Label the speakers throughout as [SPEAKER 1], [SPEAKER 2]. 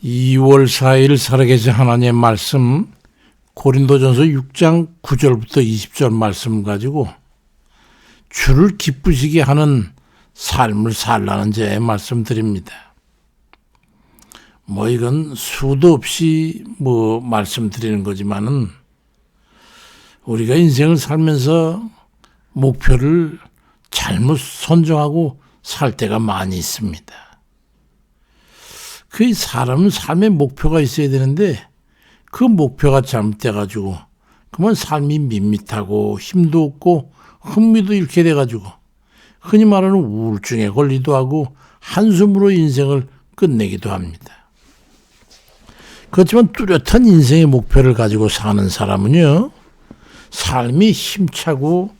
[SPEAKER 1] 2월 4일 살아계신 하나님의 말씀 고린도전서 6장 9절부터 20절 말씀 가지고 주를 기쁘시게 하는 삶을 살라는 제 말씀드립니다. 이건 수도 없이 말씀드리는 거지만은 우리가 인생을 살면서 목표를 잘못 선정하고 살 때가 많이 있습니다. 그 사람은 삶의 목표가 있어야 되는데 그 목표가 잘못돼가지고 그러면 삶이 밋밋하고 힘도 없고 흥미도 잃게 돼가지고 흔히 말하는 우울증에 걸리기도 하고 한숨으로 인생을 끝내기도 합니다. 그렇지만 뚜렷한 인생의 목표를 가지고 사는 사람은요, 삶이 힘차고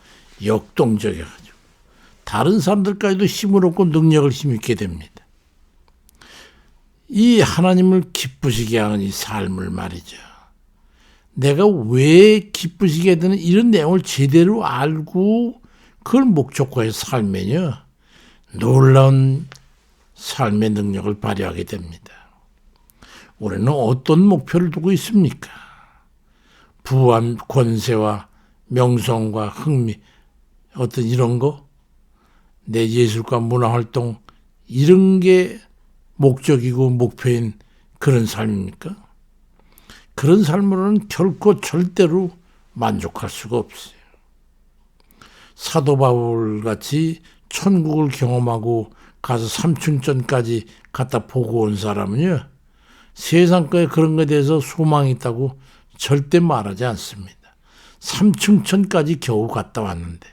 [SPEAKER 1] 역동적이어가지고 다른 사람들까지도 힘을 얻고 능력을 힘있게 됩니다. 이 하나님을 기쁘시게 하는 이 삶을 말이죠. 내가 왜 기쁘시게 되는 이런 내용을 제대로 알고 그걸 목적화해서 살면요, 놀라운 삶의 능력을 발휘하게 됩니다. 우리는 어떤 목표를 두고 있습니까? 부와 권세와 명성과 흥미, 어떤 이런 거, 내 예술과 문화활동, 이런 게 목적이고 목표인 그런 삶입니까? 그런 삶으로는 결코 절대로 만족할 수가 없어요. 사도 바울같이 천국을 경험하고 가서 삼층전까지 갔다 보고 온 사람은요, 세상 거에 그런 것에 대해서 소망이 있다고 절대 말하지 않습니다. 삼층천까지 겨우 갔다 왔는데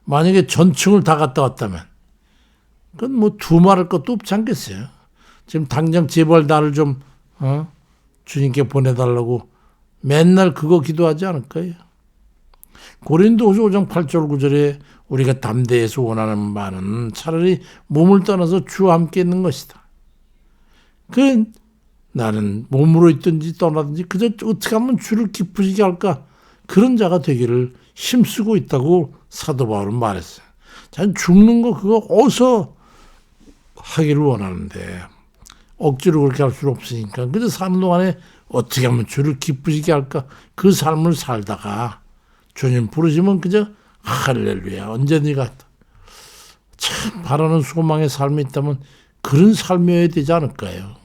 [SPEAKER 1] 만약에 전층을 다 갔다 왔다면 그건 두말할 것도 없지 않겠어요. 지금 당장 제발 나를 좀 주님께 보내달라고 맨날 그거 기도하지 않을까요? 고린도후서 5장 8절 9절에 우리가 담대해서 원하는 바는 차라리 몸을 떠나서 주와 함께 있는 것이다. 나는 몸으로 있든지 떠나든지 그저 어떻게 하면 주를 기쁘시게 할까, 그런 자가 되기를 힘쓰고 있다고 사도 바울은 말했어요. 자기는 죽는 거 그거 어서 하기를 원하는데 억지로 그렇게 할 수는 없으니까 그저 사는 동안에 어떻게 하면 주를 기쁘시게 할까, 그 삶을 살다가 주님 부르시면 그저 할렐루야 언제든가 참 바라는 소망의 삶이 있다면 그런 삶이어야 되지 않을까요?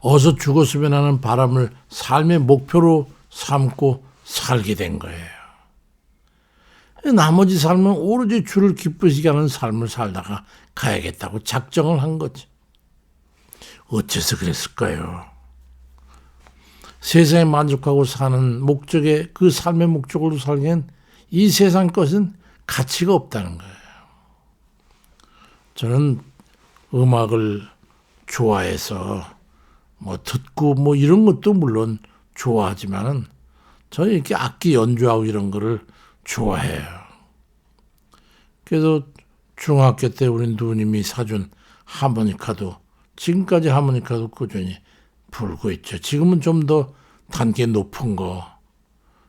[SPEAKER 1] 어서 죽었으면 하는 바람을 삶의 목표로 삼고 살게 된 거예요. 나머지 삶은 오로지 주를 기쁘시게 하는 삶을 살다가 가야겠다고 작정을 한 거지. 어째서 그랬을까요? 세상에 만족하고 사는 목적에, 그 삶의 목적으로 살기엔 이 세상 것은 가치가 없다는 거예요. 저는 음악을 좋아해서 듣고 이런 것도 물론 좋아하지만은 저는 이렇게 악기 연주하고 이런 거를 좋아해요. 그래서 중학교 때 우리 누님이 사준 하모니카도 지금까지 하모니카도 꾸준히 불고 있죠. 지금은 좀 더 단계 높은 거,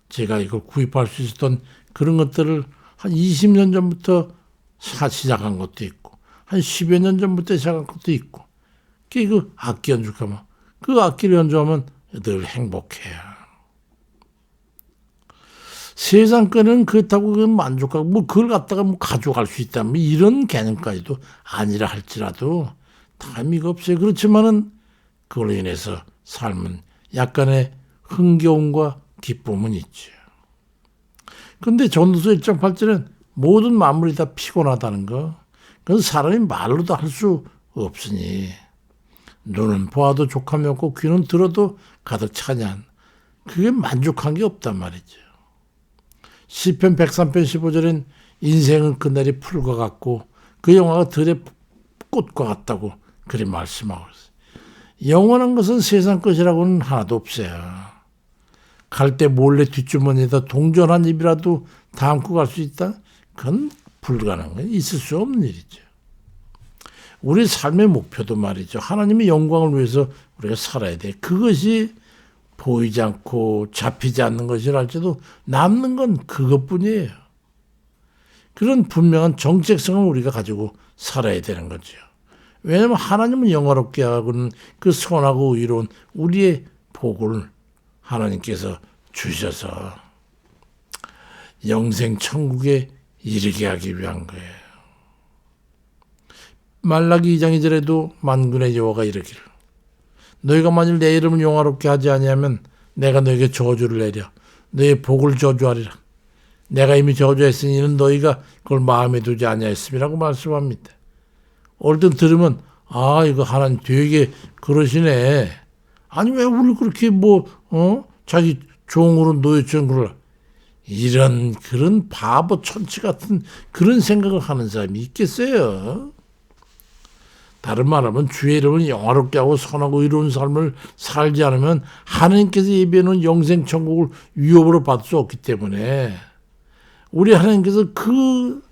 [SPEAKER 1] 제가 이걸 구입할 수 있었던 그런 것들을 한 20년 전부터 시작한 것도 있고 한 10여 년 전부터 시작한 것도 있고, 그 악기 연주하면 그 악기를 연주하면 늘 행복해요. 세상 거는 그렇다고 만족하고 그걸 갖다가 가져갈 수 있다면 이런 개념까지도 아니라 할지라도 다 의미가 없어요. 그렇지만은 그걸로 인해서 삶은 약간의 흥겨움과 기쁨은 있죠. 그런데 전도서 1장 8절은 모든 만물이 다 피곤하다는 거, 그건 사람이 말로도 할 수 없으니 눈은 보아도 족함이 없고 귀는 들어도 가득 차지 않, 그게 만족한 게 없단 말이죠. 시편 103편 15절엔 인생은 그날이 풀과 같고 그 영화가 들의 꽃과 같다고 그리 말씀하고 있어요. 영원한 것은 세상 것이라고는 하나도 없어요. 갈 때 몰래 뒷주머니에다 동전 한 입이라도 담고 갈 수 있다? 그건 불가능한 거예요. 있을 수 없는 일이죠. 우리 삶의 목표도 말이죠. 하나님의 영광을 위해서 우리가 살아야 돼. 그것이 보이지 않고 잡히지 않는 것이랄지도 남는 건 그것뿐이에요. 그런 분명한 정체성을 우리가 가지고 살아야 되는 거죠. 왜냐하면 하나님은 영화롭게 하고는 그 선하고 의로운 우리의 복을 하나님께서 주셔서 영생 천국에 이르게 하기 위한 거예요. 말라기 2장 2절에도 만군의 여호와가 이르기를 너희가 만일 내 이름을 영화롭게 하지 아니하면 내가 너에게 저주를 내려 너의 복을 저주하리라. 내가 이미 저주했으니 이는 너희가 그걸 마음에 두지 아니하였음이라고 말씀합니다. 얼른 들으면 이거 하나님 되게 그러시네. 아니 왜 우리 그렇게 자기 종으로 노예처럼 그러라. 이런 그런 바보 천치 같은 그런 생각을 하는 사람이 있겠어요? 다른 말하면 주의 이름을 영화롭게 하고 선하고 의로운 삶을 살지 않으면 하나님께서 예비해놓은 영생 천국을 위협으로 받을 수 없기 때문에 우리 하나님께서 그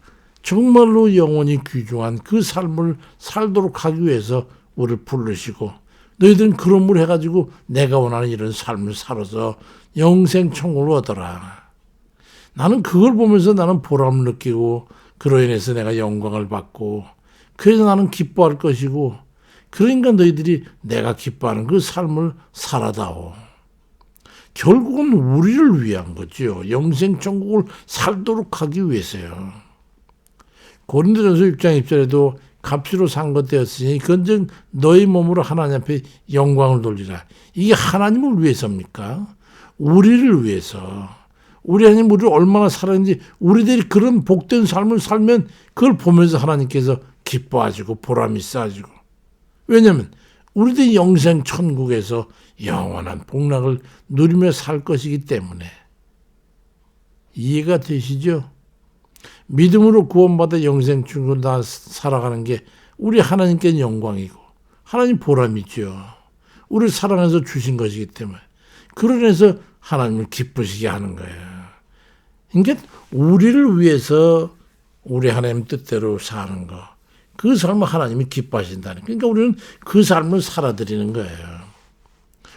[SPEAKER 1] 정말로 영원히 귀중한 그 삶을 살도록 하기 위해서 우리를 부르시고 너희들은 그런 걸 해가지고 내가 원하는 이런 삶을 살아서 영생 천국을 얻어라. 나는 그걸 보면서 나는 보람을 느끼고 그로 인해서 내가 영광을 받고 그래서 나는 기뻐할 것이고 그러니까 너희들이 내가 기뻐하는 그 삶을 살아다오. 결국은 우리를 위한 거죠. 영생 천국을 살도록 하기 위해서요. 고린도전서 6장 1절에도 값으로 산 것 되었으니 그건 너희 몸으로 하나님 앞에 영광을 돌리라. 이게 하나님을 위해서입니까? 우리를 위해서. 우리 하나님 우리를 얼마나 사랑했는지 우리들이 그런 복된 삶을 살면 그걸 보면서 하나님께서 기뻐하시고 보람이 있어지고. 왜냐하면 우리들이 영생 천국에서 영원한 복락을 누리며 살 것이기 때문에. 이해가 되시죠? 믿음으로 구원받아 영생 천국을 다 살아가는 게 우리 하나님께 영광이고 하나님 보람이죠. 우리를 사랑해서 주신 것이기 때문에. 그러면서 하나님을 기쁘시게 하는 거예요. 그러니까 우리를 위해서 우리 하나님 뜻대로 사는 거. 그 삶을 하나님이 기뻐하신다는. 그러니까 우리는 그 삶을 살아드리는 거예요.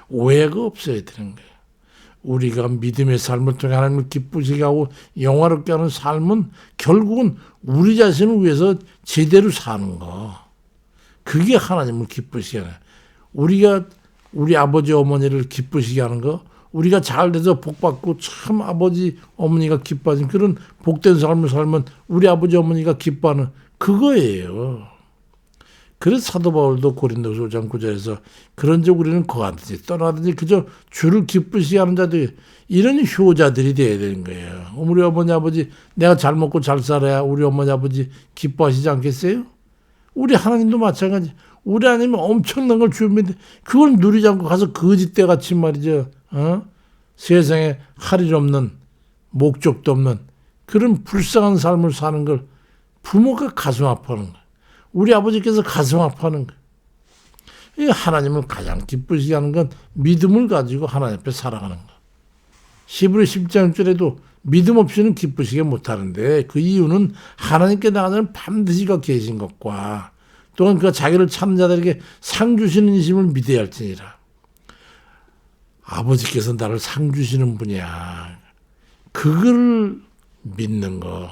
[SPEAKER 1] 오해가 없어야 되는 거예요. 우리가 믿음의 삶을 통해 하나님을 기쁘시게 하고 영화롭게 하는 삶은 결국은 우리 자신을 위해서 제대로 사는 거. 그게 하나님을 기쁘시게 하는 거예요. 우리가 우리 아버지 어머니를 기쁘시게 하는 거, 우리가 잘 돼서 복받고 참 아버지 어머니가 기뻐하는 그런 복된 삶을 살면 우리 아버지 어머니가 기뻐하는 그거예요. 그래서 사도 바울도 고린도서 5장 9절에서 그런즉 우리는 거하든지 떠나든지 그저 주를 기쁘시게 하는 자들 이런 효자들이 되어야 되는 거예요. 우리 어머니 아버지 내가 잘 먹고 잘 살아야 우리 어머니 아버지 기뻐하시지 않겠어요? 우리 하나님도 마찬가지. 우리 하나님은 엄청난 걸 주는데 그걸 누리지 않고 가서 거짓대 같이 말이죠. 세상에 할 일 없는 목적도 없는 그런 불쌍한 삶을 사는 걸 부모가 가슴 아파하는 거예요. 우리 아버지께서 가슴 아파하는 거예요. 하나님을 가장 기쁘시게 하는 건 믿음을 가지고 하나님 앞에 살아가는 거예요. 히브리 10장 1절에도 믿음 없이는 기쁘시게 못하는데 그 이유는 하나님께 나가는 반드시가 계신 것과 또한 그 자기를 찾는 자들에게 상 주시는 이심을 믿어야 할지니라. 아버지께서 나를 상 주시는 분이야. 그걸 믿는 거.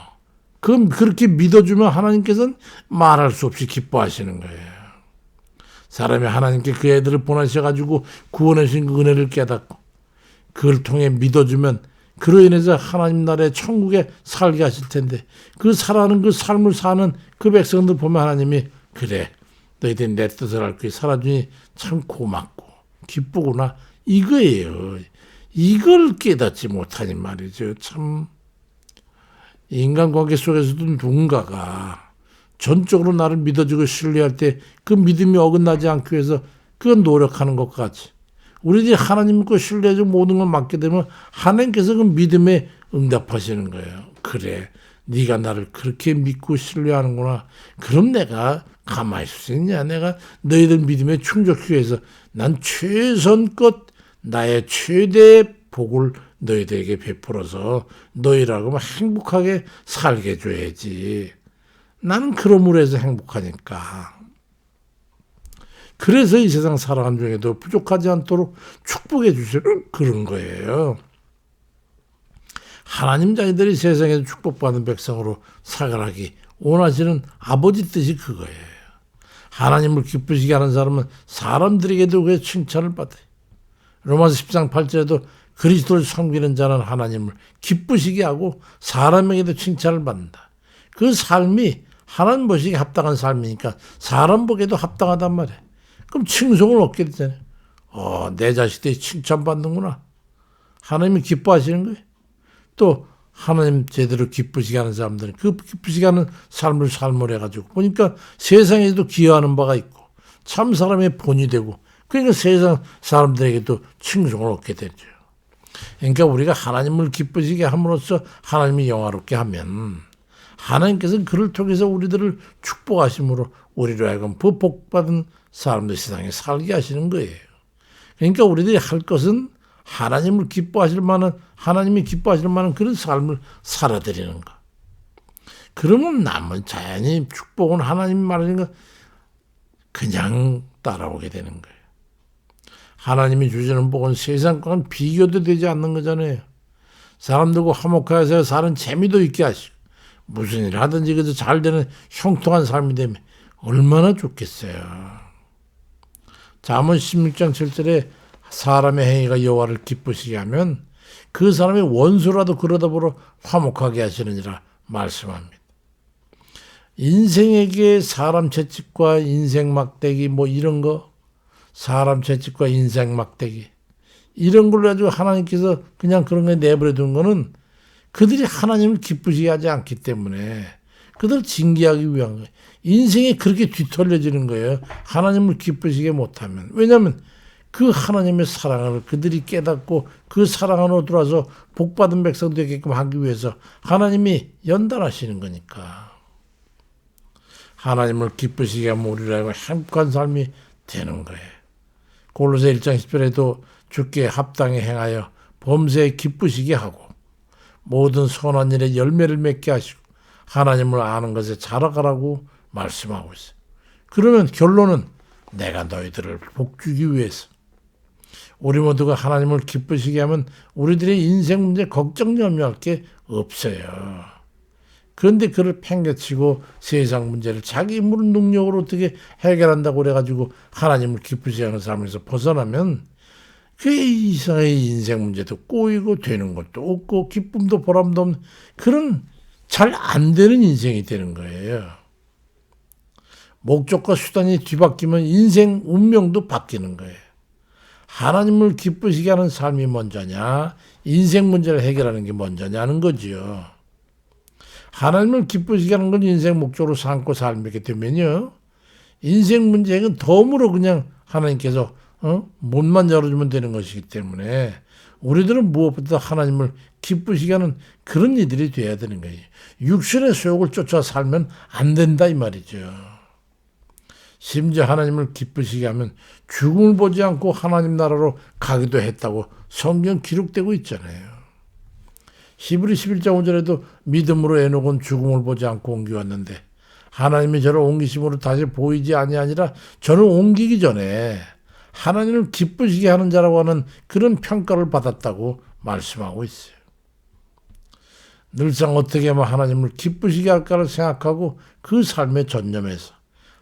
[SPEAKER 1] 그럼 그렇게 믿어주면 하나님께서는 말할 수 없이 기뻐하시는 거예요. 사람이 하나님께 그 애들을 보내셔가지고 구원해 주신 그 은혜를 깨닫고 그걸 통해 믿어주면 그로 인해서 하나님 나라의 천국에 살게 하실 텐데 그 살아가는 그 삶을 사는 그 백성들 보면 하나님이 그래 너희들이 내 뜻을 알고 살아주니 참 고맙고 기쁘구나 이거예요. 이걸 깨닫지 못하니 말이죠. 참 인간관계 속에서도 누군가가 전적으로 나를 믿어주고 신뢰할 때 그 믿음이 어긋나지 않기 위해서 그건 노력하는 것 같이 우리들이 하나님 믿고 신뢰해주고 모든 걸 맡게 되면 하나님께서 그 믿음에 응답하시는 거예요. 그래 네가 나를 그렇게 믿고 신뢰하는구나. 그럼 내가 가만히 있을 수 있냐. 내가 너희들 믿음에 충족하기 위해서 난 최선껏 나의 최대의 복을 너희들에게 베풀어서 너희라고 행복하게 살게 해줘야지. 나는 그러므로 해서 행복하니까. 그래서 이 세상 살아가는 중에도 부족하지 않도록 축복해 주시는 그런 거예요. 하나님 자녀들이 세상에서 축복받는 백성으로 살아가기 원하시는 아버지 뜻이 그거예요. 하나님을 기쁘시게 하는 사람은 사람들에게도 그 칭찬을 받아요. 로마서 10장 8절에도 그리스도를 섬기는 자는 하나님을 기쁘시게 하고 사람에게도 칭찬을 받는다. 그 삶이 하나님 보시기에 합당한 삶이니까 사람 보기에도 합당하단 말이에요. 그럼 칭송을 얻게 되잖아요. 내 자식들이 칭찬받는구나. 하나님이 기뻐하시는 거예요. 또 하나님 제대로 기쁘시게 하는 사람들은 그 기쁘시게 하는 삶을 해가지고 보니까 세상에도 기여하는 바가 있고 참 사람의 본이 되고 그러니까 세상 사람들에게도 칭송을 얻게 되죠. 그러니까 우리가 하나님을 기쁘시게 함으로써 하나님이 영화롭게 하면 하나님께서는 그를 통해서 우리들을 축복하심으로 우리로 하여금 복받은 사람들 세상에 살게 하시는 거예요. 그러니까 우리들이 할 것은 하나님이 기뻐하실 만한 그런 삶을 살아드리는 것. 그러면 남은 자연히 축복은 하나님 말하는 거 그냥 따라오게 되는 거예요. 하나님이 주시는 복은 세상과는 비교도 되지 않는 거잖아요. 사람들과 화목하여서 사는 재미도 있게 하시고 무슨 일을 하든지 그래도 잘 되는 형통한 삶이 되면 얼마나 좋겠어요. 잠언 16장 7절에 사람의 행위가 여호와를 기쁘시게 하면 그 사람의 원수라도 그러다 보러 화목하게 하시느니라 말씀합니다. 인생에게 사람 채찍과 인생 막대기 이런 거 사람 채찍과 인생 막대기 이런 걸로 가지고 하나님께서 그냥 그런 거 내버려 둔 거는 그들이 하나님을 기쁘시게 하지 않기 때문에 그들을 징계하기 위한 거예요. 인생이 그렇게 뒤틀려지는 거예요. 하나님을 기쁘시게 못하면. 왜냐하면 그 하나님의 사랑을 그들이 깨닫고 그 사랑 안으로 들어와서 복받은 백성 되게끔 하기 위해서 하나님이 연단하시는 거니까. 하나님을 기쁘시게 하면 우리로 하여금 행복한 삶이 되는 거예요. 골로새 1장 10절에도 주께 합당히 행하여 범사에 기쁘시게 하고 모든 선한 일에 열매를 맺게 하시고 하나님을 아는 것에 자라가라고 말씀하고 있어요. 그러면 결론은 내가 너희들을 복주기 위해서 우리 모두가 하나님을 기쁘시게 하면 우리들의 인생 문제 걱정 염려할 게 없어요. 그런데 그를 팽개치고 세상 문제를 자기 능력으로 어떻게 해결한다고 그래가지고 하나님을 기쁘시게 하는 삶에서 벗어나면 그 이상의 인생 문제도 꼬이고 되는 것도 없고 기쁨도 보람도 없는 그런 잘 안 되는 인생이 되는 거예요. 목적과 수단이 뒤바뀌면 인생 운명도 바뀌는 거예요. 하나님을 기쁘시게 하는 삶이 먼저냐 인생 문제를 해결하는 게 먼저냐는 거지요. 하나님을 기쁘시게 하는 건 인생 목적으로 삼고 살게 되면요. 인생 문제는 덤으로 그냥 하나님께서 문만 열어주면 되는 것이기 때문에 우리들은 무엇보다 하나님을 기쁘시게 하는 그런 이들이 돼야 되는 거예요. 육신의 소욕을 쫓아 살면 안 된다 이 말이죠. 심지어 하나님을 기쁘시게 하면 죽음을 보지 않고 하나님 나라로 가기도 했다고 성경 기록되고 있잖아요. 히브리 11장 5절에도 믿음으로 에녹은 죽음을 보지 않고 옮겨왔는데 하나님이 저를 옮기심으로 다시 보이지 아니하니라 저를 옮기기 전에 하나님을 기쁘시게 하는 자라고 하는 그런 평가를 받았다고 말씀하고 있어요. 늘상 어떻게 하면 하나님을 기쁘시게 할까를 생각하고 그 삶에 전념해서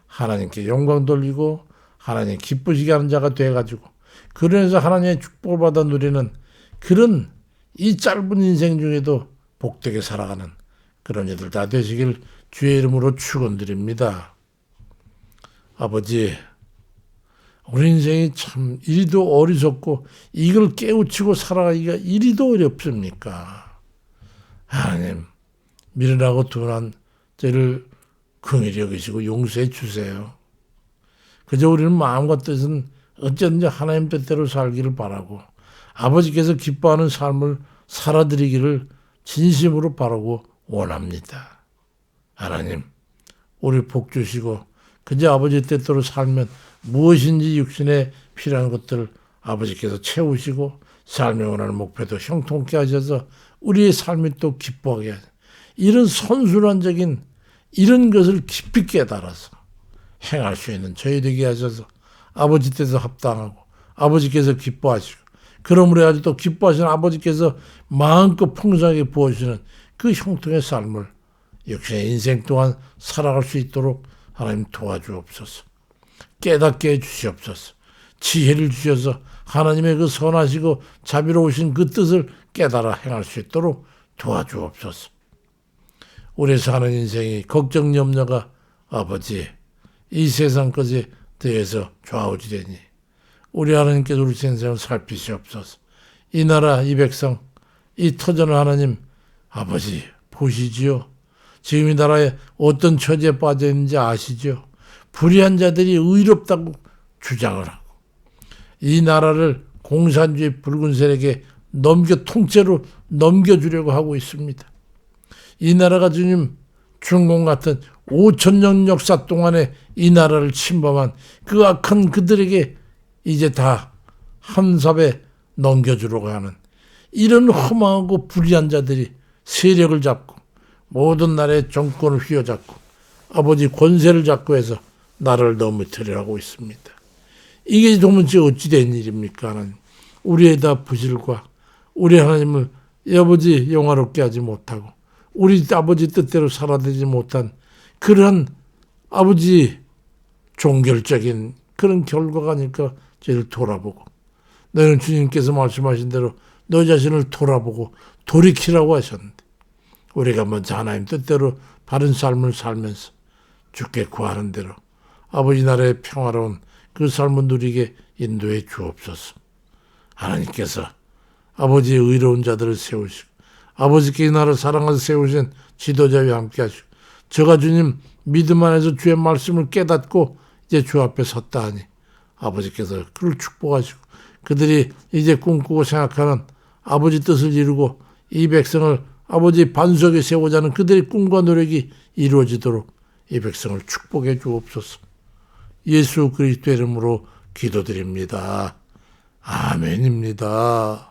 [SPEAKER 1] 하나님께 영광 돌리고 하나님 기쁘시게 하는 자가 돼가지고 그러면서 하나님의 축복을 받아 누리는 그런 이 짧은 인생 중에도 복되게 살아가는 그런 이들 다 되시길 주의 이름으로 축원드립니다. 아버지, 우리 인생이 참 이리도 어리석고 이걸 깨우치고 살아가기가 이리도 어렵습니까? 하나님, 미련하고 둔한 저를 긍휼히 여기시고 용서해 주세요. 그저 우리는 마음과 뜻은 어쨌든지 하나님 뜻대로 살기를 바라고 아버지께서 기뻐하는 삶을 살아드리기를 진심으로 바라고 원합니다. 하나님, 우리 복 주시고 그저 아버지 뜻대로 살면 무엇인지 육신에 필요한 것들을 아버지께서 채우시고 삶에 원하는 목표도 형통케 하셔서 우리의 삶이 또 기뻐하게 하셔서 이런 선순환적인 이런 것을 깊이 깨달아서 행할 수 있는 저희 되게 하셔서 아버지 뜻에 합당하고 아버지께서 기뻐하시고 그러므로 해가지고 또 기뻐하시는 아버지께서 마음껏 풍성하게 부어주시는 그 형통의 삶을 역시 인생 동안 살아갈 수 있도록 하나님 도와주옵소서. 깨닫게 해주시옵소서. 지혜를 주셔서 하나님의 그 선하시고 자비로우신 그 뜻을 깨달아 행할 수 있도록 도와주옵소서. 우리 사는 인생이 걱정 염려가 아버지 이 세상까지 대해서 좌우지되니 우리 하나님께서 우리 인생을 살피시옵소서. 이 나라 이 백성 이 터전을 하나님 아버지 보시지요. 지금 이 나라에 어떤 처지에 빠져 있는지 아시죠. 불의한 자들이 의롭다고 주장을 하고 이 나라를 공산주의 붉은 세력에 통째로 넘겨주려고 하고 있습니다. 이 나라가 주님 중공 같은 5,000년 역사 동안에 이 나라를 침범한 그 악한 그들에게 이제 다 한삽에 넘겨주려고 하는 이런 험하고 불의한 자들이 세력을 잡고 모든 나라의 정권을 휘어잡고 아버지 권세를 잡고 해서 나라를 넘어뜨리려 하고 있습니다. 이게 도무지 어찌 된 일입니까? 하나님. 우리의 다 부실과 우리 하나님을 아버지 영화롭게 하지 못하고 우리 아버지 뜻대로 살아되지 못한 그러한 아버지 종결적인 그런 결과가 아닐까 저희를 돌아보고 너희는 주님께서 말씀하신 대로 너 자신을 돌아보고 돌이키라고 하셨는데 우리가 먼저 하나님 뜻대로 바른 삶을 살면서 주께 구하는 대로 아버지 나라의 평화로운 그 삶을 누리게 인도해 주옵소서. 하나님께서 아버지의 의로운 자들을 세우시고 아버지께 이 나라를 사랑하서 세우신 지도자와 함께 하시고 저가 주님 믿음 안에서 주의 말씀을 깨닫고 이제 주 앞에 섰다 하니 아버지께서 그를 축복하시고 그들이 이제 꿈꾸고 생각하는 아버지 뜻을 이루고 이 백성을 아버지 반석에 세우자는 그들의 꿈과 노력이 이루어지도록 이 백성을 축복해 주옵소서. 예수 그리스도의 이름으로 기도드립니다. 아멘입니다.